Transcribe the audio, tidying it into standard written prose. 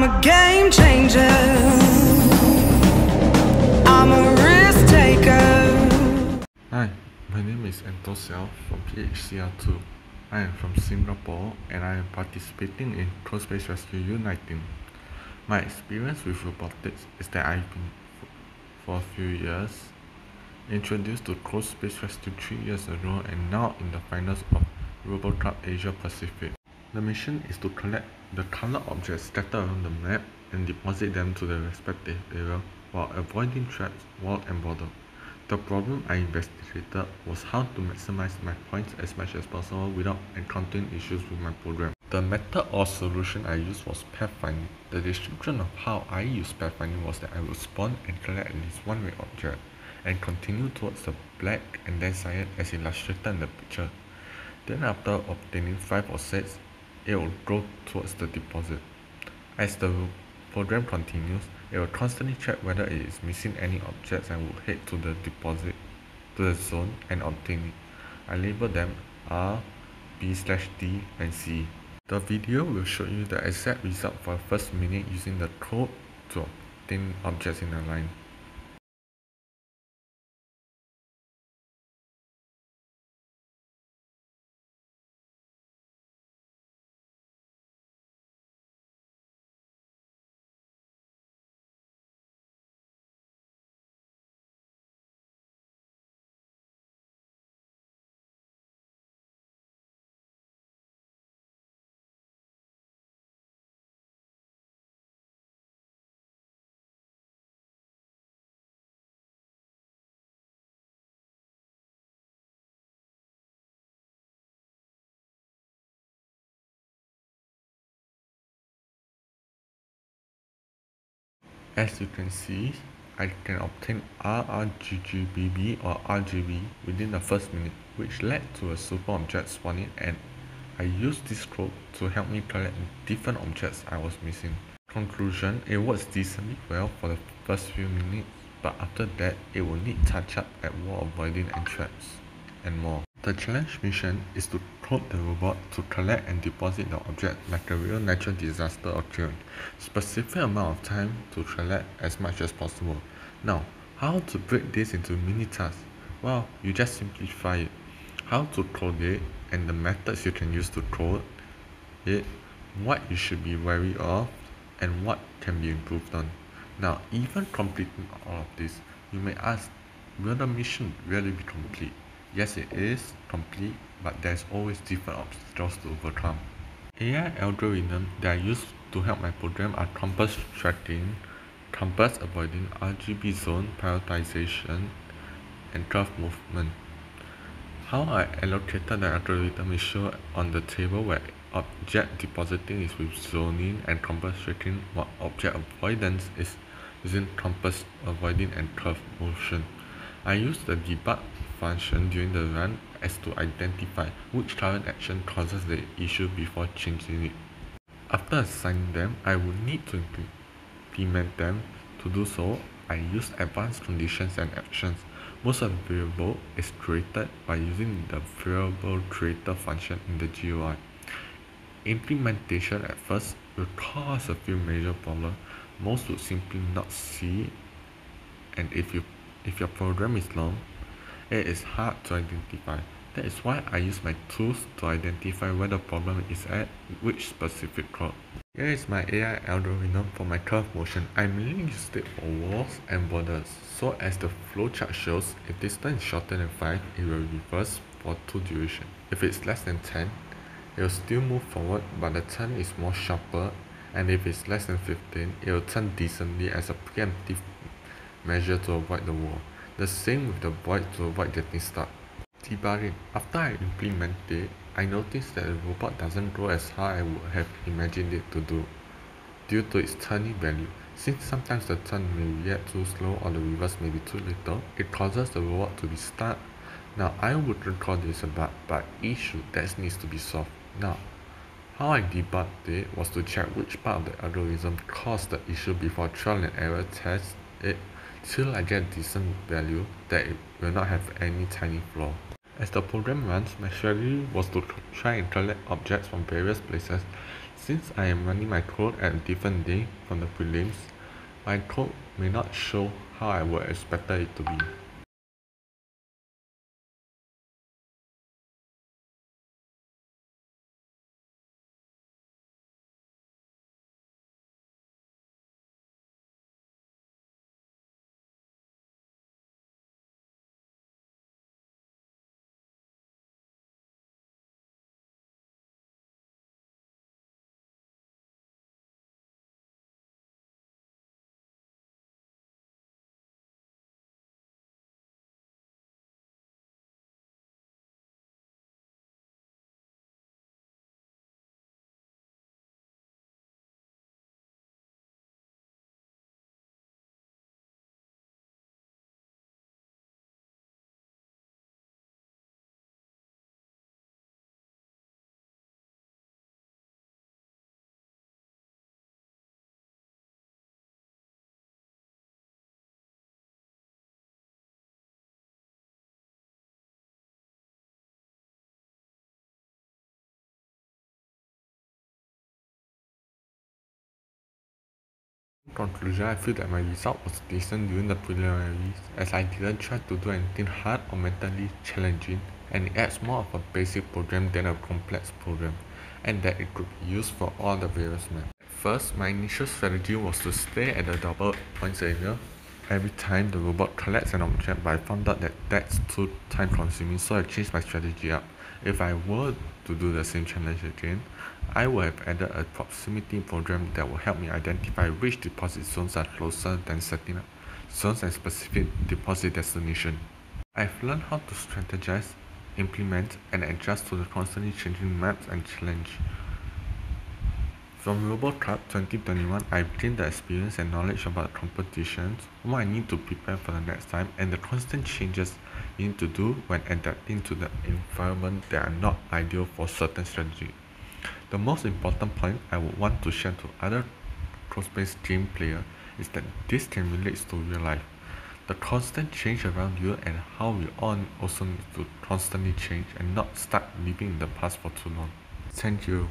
a game changer. I'm a risk taker. Hi, my name is Antosiel from PHCR2. I am from Singapore and I am participating in Closed Space Rescue U19. My experience with robotics is that I've been, for a few years, introduced to Closed Space Rescue 3 years ago and now in the finals of RoboCup Asia Pacific. The mission is to collect the colored objects scattered around the map and deposit them to the respective area while avoiding traps, walls and borders. The problem I investigated was how to maximize my points as much as possible without encountering issues with my program. The method or solution I used was pathfinding. The description of how I used pathfinding was that I would spawn and collect at least one red object and continue towards the black and then cyan as illustrated in the picture. Then after obtaining 5 or 6, it will go towards the deposit. As the program continues, it will constantly check whether it is missing any objects and will head to the deposit, to the zone and obtain it. I label them R, B/D and C. The video will show you the exact result for the first minute using the code to obtain objects in a line. As you can see, I can obtain RRGGBB or RGB within the first minute, which led to a super object spawning, and I used this code to help me collect different objects I was missing. Conclusion, it works decently well for the first few minutes, but after that it will need touch up at wall avoiding and traps, and more. The challenge mission is to code the robot to collect and deposit the object like a real natural disaster occurring. Specific amount of time to collect as much as possible. Now, how to break this into mini tasks? Well, you just simplify it. How to code it and the methods you can use to code it, what you should be wary of, and what can be improved on. Now, even completing all of this, you may ask, will the mission really be complete? Yes, it is complete, but there's always different obstacles to overcome. AI algorithms that I use to help my program are compass tracking, compass avoiding, RGB zone prioritization, and curve movement. How I allocated the algorithm is shown on the table, where object depositing is with zoning and compass tracking, while object avoidance is using compass avoiding and curve motion. I use the debug function during the run as to identify which current action causes the issue before changing it. After assigning them, I will need to implement them. To do so, I use advanced conditions and actions. Most of the variable is created by using the variable creator function in the GUI. Implementation at first will cause a few major problems. Most would simply not see, and if your program is long, it is hard to identify. That is why I use my tools to identify where the problem is at which specific code. Here is my AI algorithm for my curve motion. I mainly use it for walls and borders. So as the flowchart shows, if distance is shorter than 5, it will reverse for 2 duration. If it's less than 10, it will still move forward, but the turn is more sharper, and if it's less than 15, it will turn decently as a preemptive measure to avoid the wall. The same with the void to avoid getting stuck. Debugging. After I implement it, I noticed that the robot doesn't go as how I would have imagined it to do, due to its turning value. Since sometimes the turn may react too slow or the reverse may be too little, it causes the robot to be stuck. Now, I wouldn't call this a bug, but issue that needs to be solved. Now, how I debugged it was to check which part of the algorithm caused the issue before trial and error test it till I get decent value that it will not have any tiny flaw. As the program runs, my strategy was to try and collect objects from various places Since I am running my code at a different day from the prelims, my code may not show how I would expect it to be. In conclusion, I feel that my result was decent during the preliminaries, as I didn't try to do anything hard or mentally challenging, and it adds more of a basic program than a complex program, and that it could be used for all the various maps. At first, my initial strategy was to stay at the double points area every time the robot collects an object, but I found out that that's too time consuming, so I changed my strategy up. If I were to do the same challenge again, I would have added a proximity program that will help me identify which deposit zones are closer than setting up zones and specific deposit destination. I've learned how to strategize, implement, and adjust to the constantly changing maps and challenge. From RoboCup 2021, I've gained the experience and knowledge about competitions, what I need to prepare for the next time, and the constant changes you need to do when adapting to the environment that are not ideal for certain strategy. The most important point I would want to share to other cross-based game players is that this can relate to real life. The constant change around you and how we all also need to constantly change and not stuck living in the past for too long. Thank you.